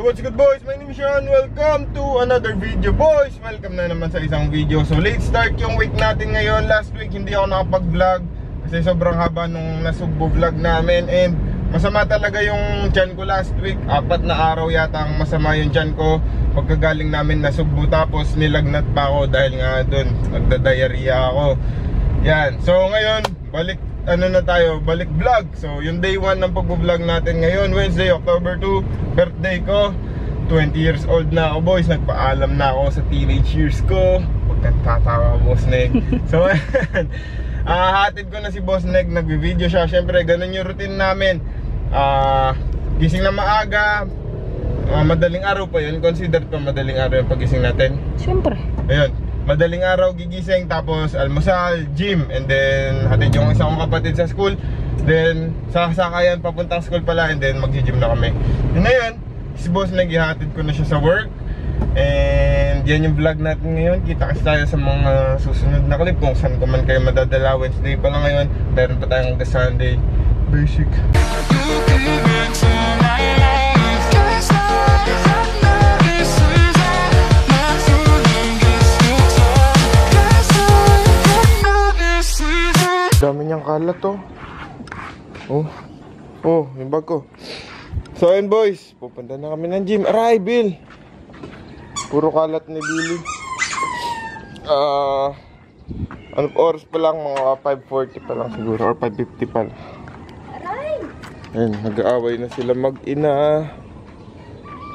So what's good boys, my name is Sean. Welcome to another video boys. Welcome na naman sa isang video. So late start yung week natin ngayon. Last week hindi ako nakapag-vlog kasi sobrang haba nung nasugbo vlog namin. And masama talaga yung tiyan ko last week. 4 na araw yata ang masama yung tiyan ko pagkagaling namin nasugbo. Tapos nilagnat pa ako dahil nga dun nagda-diarrhea ako. Yan, so ngayon balik balik vlog. So yung day 1 ng pag-vlog natin ngayon, Wednesday, October 2, birthday ko. 20 years old na ako boys. Nagpaalam na ako sa teenage years ko. Huwag kang tatawa Boss Neg. So hatid ko na si Boss Neg, nagvi-video siya. Syempre ganun yung routine namin. Gising na maaga, madaling araw pa yun. Consider pa madaling araw yung pagising natin. Syempre. Ayun, madaling araw gigising, tapos almusal, gym, and then hatid yung isa kong kapatid sa school. Then sasakayan papuntang school pala, and then magji-gym na kami. And ngayon, si Boss Neg, ihatid ko na siya sa work. And yan yung vlog natin ngayon. Kita kasi tayo sa mga susunod na clip kung saan ko man kayo madadala. Wednesday pa lang ngayon, meron pa tayong the Sunday basic. Dami niyang kalat to. Oh, yung bag ko. So ayun boys, pupunta na kami ng gym. Aray, Bill! Puro kalat ni Billy. Anong oras pa lang? Mga 5:40 pa lang siguro, or 5:50 pa lang. Aray! Ayun, nag-aaway na sila mag-ina.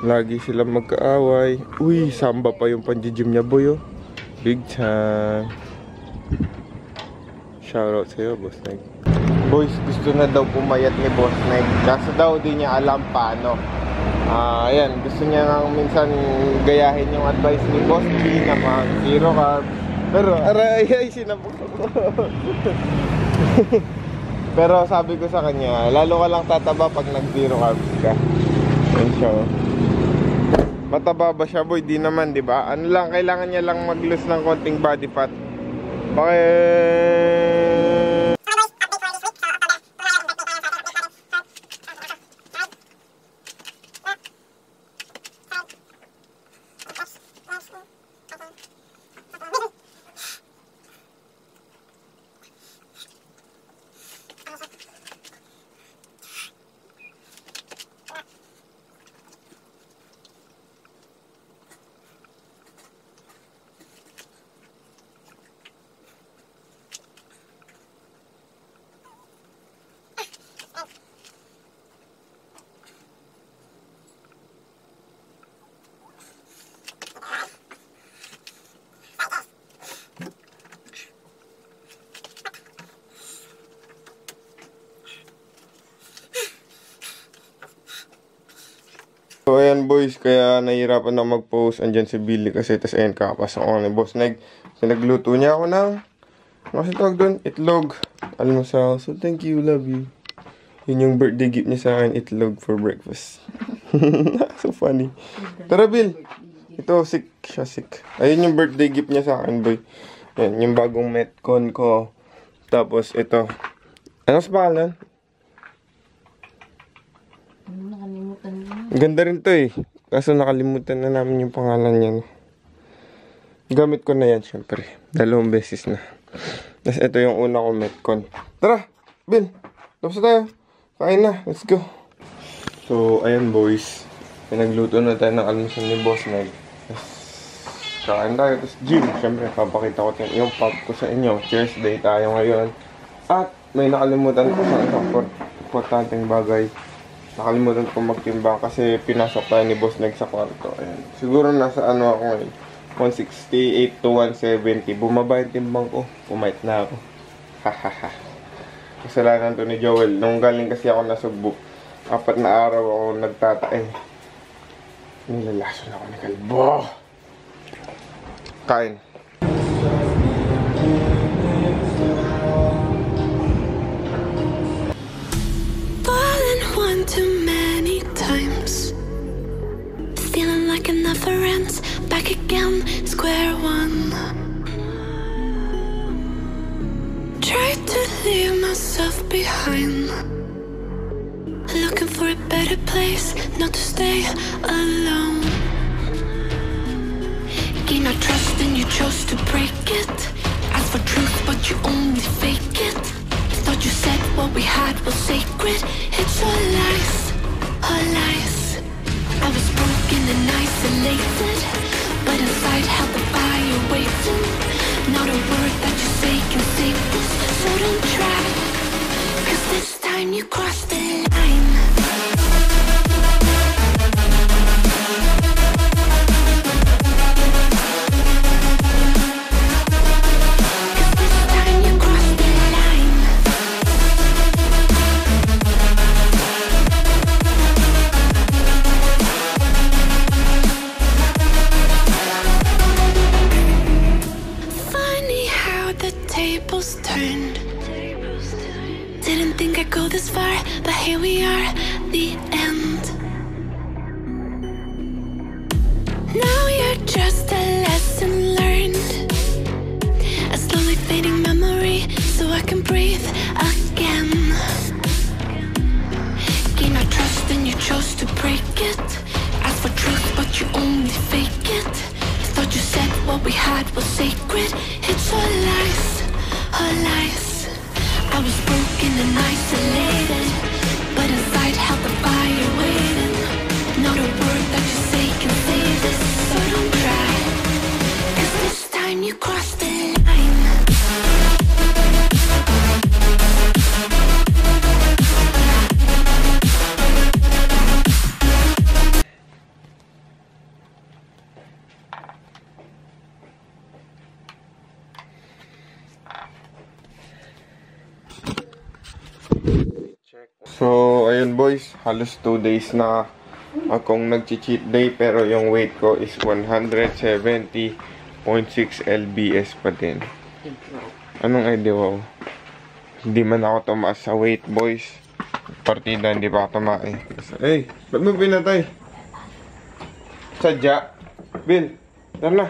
Lagi sila magkaaway. Uy, samba pa yung panji-gym niya boy, oh. Big time. Shoutout sa'yo, Boss Neg. Boys, gusto na daw pumayat ni Boss Neg. Kaso daw di niya alam paano. Ayan, gusto niya nga minsan gayahin yung advice ni Boss B na mag zero carb. Pero, aray, sinabog ko. Pero sabi ko sa kanya, lalo ka lang tataba pag nag zero carbs ka. Ayan siya. Mataba ba siya boy? Di naman, di ba? Ano lang, kailangan niya lang mag-lose ng konting body fat. Bakit? So ayan boys, kaya nahihirapan na mag-post. Andyan si Billy kasi, tas ayan, kakapasok ako ni Boss Neg. So nagluto niya ako ng, kasi tawag doon, itlog, almusal. So thank you, love you. Yun yung birthday gift niya sa akin, itlog for breakfast. So funny. Tara Bill, ito sick siya, sick. Ayun yung birthday gift niya sa akin boy. Yan, yung bagong Metcon ko. Tapos ito, ano sa pangalan? Ganda rin to eh. Kaso nakalimutan na namin yung pangalan niya. Gamit ko na yan syempre. 2 beses na. Tapos ito yung una ko Metcon. Tara, Bill. Tapos tayo. Kain na. Let's go. So, ayan boys. Pinagluto na tayo ng almusal ni Boss Neg. Kain tayo. Tapos gym. Syempre, papakita ko yung pop ko sa inyo. Cheers day tayo ngayon. At may nakalimutan ko sa isang importanteng bagay. Nakalimutan ko magtimbang kasi pinasok tayo ni Boss Neg sa kwarto. Ayan. Siguro nasa ano ako ngayon, 168 to 170. Bumaba yung timbang ko. Pumait na ako. Hahaha. Kasalanan to ni Joel. Nung galing kasi ako nasugbo, 4 na araw ako nagtatae. Nilalason ako ni Kalbo. Kain. Too many times, feeling like it never ends. Back again, square one. Tried to leave myself behind, looking for for a better place, not to stay alone. Gain our trust and you chose to break it. Ask for truth but you only fake it. Thought you said what we had was sacred. It's all lies, all lies. I was broken and isolated, but inside held the fire waiting. Not a word that you say can save this, so don't try, 'cause this time you crossed the line. Didn't think I'd go this far, but here we are, the end. Now you're just a lesson learned, a slowly fading memory, so I can breathe again. Gain our trust and you chose to break it. Ask for truth but you only fake it. Thought you said what we had was sacred. It's all lies, all lies. I was broken and isolated, but inside held the fire waiting. Not a word that you say can save this, so don't try, 'cause this time you crossed the line. So, ayun boys, halos 2 days na akong nag-cheat day, pero yung weight ko is 170.6 lbs pa din. Anong idea, wow? Hindi man ako tumaas sa weight boys. Partida, hindi pa ako tumae. Hey, ba't mo pinatay? Sadya? Bill, tara na.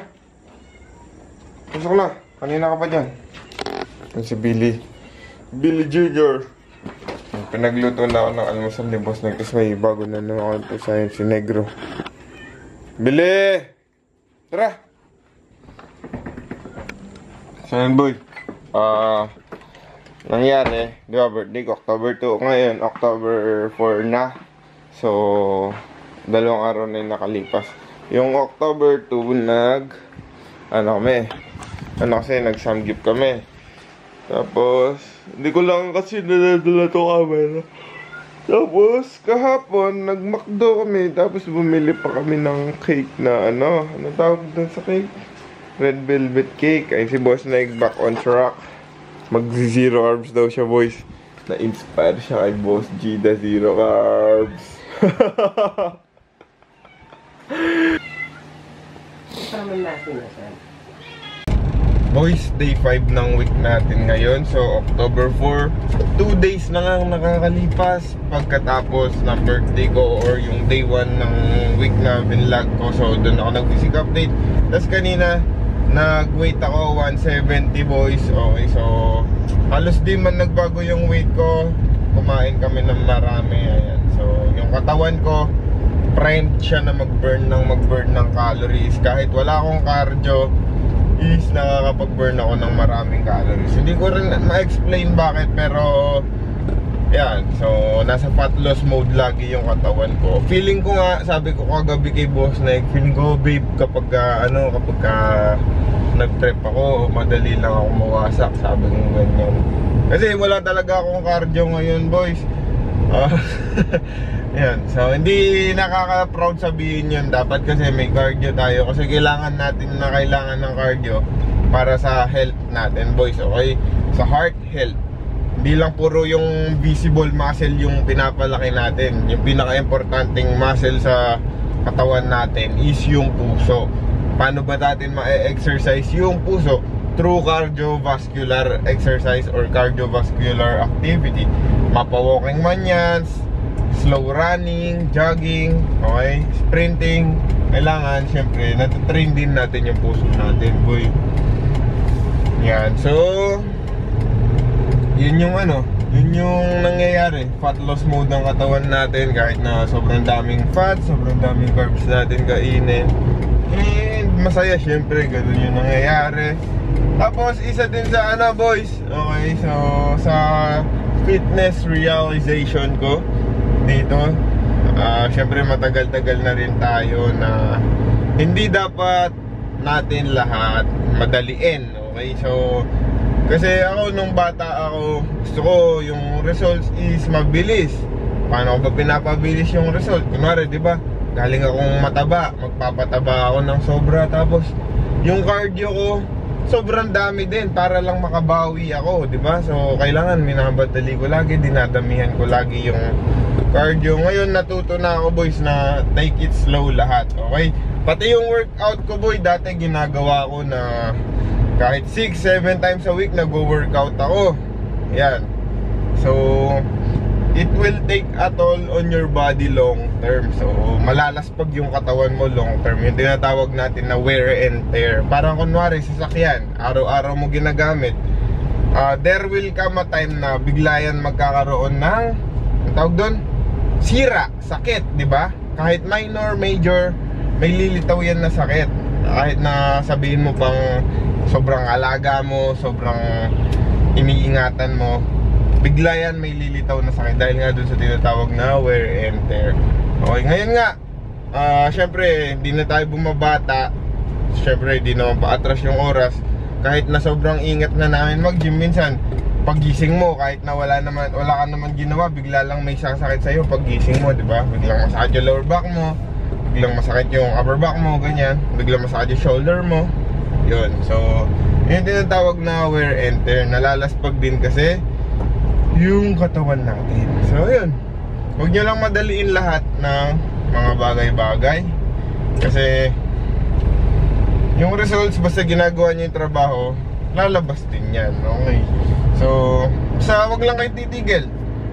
Pasok na, kanina ka pa dyan. Yan si Billy Jr. Pinagluto na ako ng almusal ni Boss Neg, kasi may bago na naman ako sa si Negro. Bili! Tara! So yun boy, nangyari, di ba birthday ko, October 2 ngayon, October 4 na. So, 2 araw na yung nakalipas. Yung October 2 nag-samgyup kami. Tapos, hindi ko lang kasi naladala itong camera. Tapos, kahapon, nag-McDo kami. Tapos, bumili pa kami ng cake na ano tawag doon sa cake? Red velvet cake. Ay, si Boss Neg back on track. Mag-zero carbs daw siya, boys. Na-inspire siya kay Boss G, the zero carbs. Boys, day 5 ng week natin ngayon. So, October 4, 2 days na nga nakakalipas pagkatapos ng birthday ko, or yung day 1 ng week na vlog ko. So, doon ako nag-physic update. Tapos kanina, nag-weight ako 170 boys. Okay, so halos di man nagbago yung weight ko. Kumain kami ng marami. Ayan. So, yung katawan ko, primed siya na mag-burn ng calories. Kahit wala akong cardio, is nakakapag-burn ako ng maraming calories. Hindi ko rin ma-explain bakit, pero yan, so nasa fat loss mode lagi yung katawan ko. Feeling ko nga, sabi ko kagabi kay Boss Neg, feeling ko babe, kapag nag-prep ako, madali lang ako mawasak, sabi ko ganyan. Kasi wala talaga akong cardio ngayon boys. Yan, so hindi nakaka-proud sabihin yun. Dapat kasi may cardio tayo, kasi kailangan ng cardio para sa health natin boys, okay? Sa heart health, hindi lang puro yung visible muscle yung pinapalaki natin. Yung pinaka-importanting muscle sa katawan natin is yung puso. Paano ba natin ma-exercise yung puso? Through cardiovascular exercise or cardiovascular activity. Mapa-walking man yan, slow running, jogging, okay, sprinting. Kailangan, syempre, natitrain din natin yung puso natin, boy. Yan, so yun yung Yun yung nangyayari, fat loss mode ng katawan natin. Kahit na sobrang daming fat, sobrang daming carbs natin kainin, and masaya syempre, ganun yung nangyayari. Tapos isa din sa ano boys, okay, so sa fitness realization ko dito, syempre matagal-tagal na rin tayo na hindi dapat natin lahat madaliin, okay? So kasi ako nung bata ako, gusto ko yung results is mabilis. Paano ko ba pinapabilis yung result? Kunwari, di ba, galing akong mataba, magpapataba ako ng sobra, tapos yung cardio ko sobrang dami din para lang makabawi ako, di ba? So kailangan minabadali ko lagi, dinadamihan ko lagi yung cardio. Ngayon natuto na ako boys na take it slow lahat, okay? Pati yung workout ko boy, dati ginagawa ko na kahit 6-7 times a week nag-workout ako. Yan. So it will take a toll on your body long term. So malalaspag yung katawan mo long term. Yung tinatawag natin na wear and tear. Parang kunwari sasakyan, araw-araw mo ginagamit, there will come a time na bigla yan magkakaroon ng, ang tawag doon, sira, sakit, di ba? Kahit minor, major, may lilitaw yan na sakit. Kahit na sabihin mo pang sobrang alaga mo, sobrang iniingatan mo, bigla yan may lilitaw na sakit dahil nga dun sa tinatawag na wear and tear. Okay, ngayon nga, syempre hindi na tayo bumabata, syempre hindi naman pa-atras yung oras. Kahit na sobrang ingat na namin mag-gym, minsan paggising mo, kahit na wala ka naman ginawa, bigla lang may sasakit sa'yo paggising mo, diba? Biglang masakit yung lower back mo, biglang masakit yung upper back mo, ganyan, biglang masakit yung shoulder mo. Yun, so yun tinatawag na wear and tear. Nalalaspag din kasi yung katawan natin. So yun, huwag nyo lang madaliin lahat ng mga bagay-bagay, kasi yung results, basta ginagawa nyo yung trabaho, lalabas din yan, okay? So wag lang kayo titigil.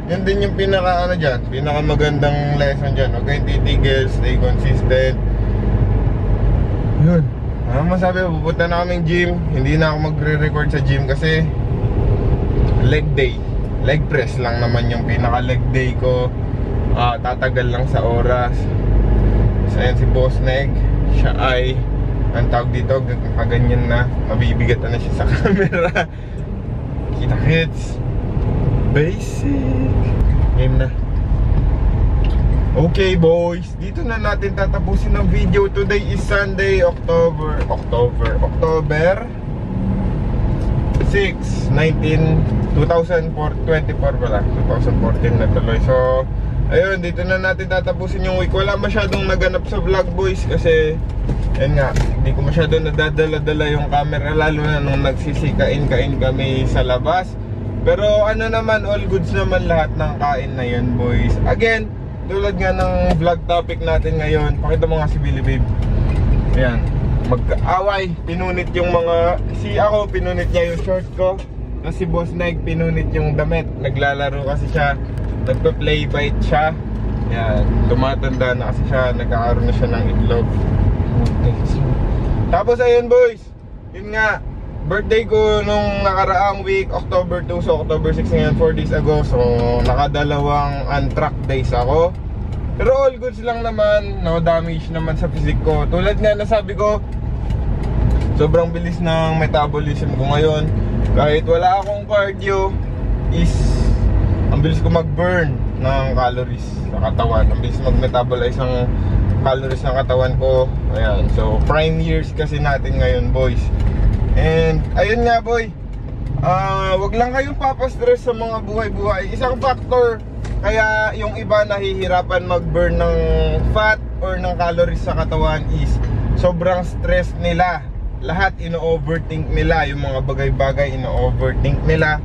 Yan din yung pinaka dyan, pinaka magandang lesson dyan. Huwag kayong titigil, stay consistent. Yun. Ano masabi, pupunta na kaming gym. Hindi na ako magre-record sa gym kasi leg day, leg press lang naman yung pinaka leg day ko. Tatagal lang sa oras. So yan si Boss Neg, siya ay, ang tawag dito, kaganyan na, mabibigat na siya sa camera. Kita hits basic. Game na. Okay boys, dito na natin tatapusin ang video. Today is Sunday, October 6, 2024 pala. 2014 na tuloy. So, ayun, dito na natin tatapusin yung week. Wala masyadong naganap sa vlog boys kasi, ayun nga, hindi ko masyadong nadadala-dala yung camera, lalo na nung nagsisikain-kain kami sa labas. Pero ano naman, all goods naman lahat ng kain na yun boys. Again, tulad nga ng vlog topic natin ngayon, pakita mo nga si Billy Babe. Ayan, mag-away, pinunit yung mga, ako pinunit niya yung short ko, kasi Boss Neg pinunit yung damit. Naglalaro kasi siya, nagpa-play bite siya. Ayan, tumatanda na kasi siya, nagkakaroon na siya ng itlog. Tapos ayun boys, yun nga, birthday ko nung nakaraang week, October 2, so October 6 ngayon, 4 days ago. So nakadalawang untrack days ako. Pero all goods lang naman, no damage naman sa physique ko. Tulad nga nasabi ko, sobrang bilis ng metabolism ko ngayon. Kahit wala akong cardio, is ang bilis ko mag-burn ng calories sa katawan. Ang bilis mag-metabolize ng calories ng katawan ko. Ayan, so prime years kasi natin ngayon boys. And ayun nga boy, wag lang kayong papastress sa mga buhay-buhay. Isang factor kaya yung iba nahihirapan mag-burn ng fat or ng calories sa katawan is sobrang stress nila. Lahat ino-overthink nila, yung mga bagay-bagay ino-overthink nila.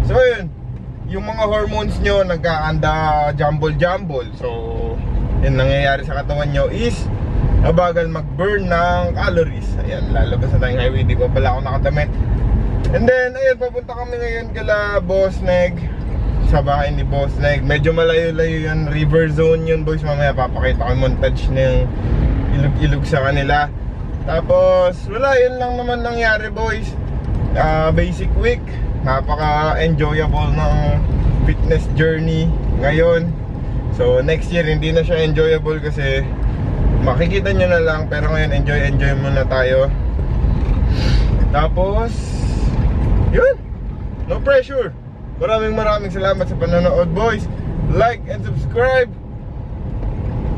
So yun, yung mga hormones nyo nagkakanda jumble-jumble. So yun nangyayari sa katawan nyo is mabagal mag-burn ng calories. Ayan, lalabas na tayong highway. Di pa pala ako nakadamit. And then, ayun, papunta kami ngayon kala Boss Neg, sa bahay ni Boss Neg. Medyo malayo-layo yun, river zone yun boys. Mamaya papakita ko yung montage ng ilog-ilog sa kanila. Tapos, wala, yun lang naman nangyari boys. Basic week. Napaka-enjoyable ng fitness journey ngayon. So next year hindi na siya enjoyable kasi makikita nyo na lang, pero ngayon enjoy muna tayo. Tapos yun, no pressure. Maraming salamat sa panonood, boys. Like and subscribe.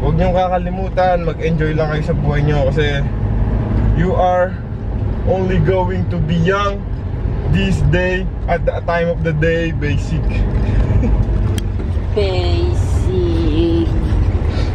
Huwag niyong kakalimutan, mag-enjoy lang kayo sa buhay nyo kasi you are only going to be young this day, at the time of the day, basic. Basic.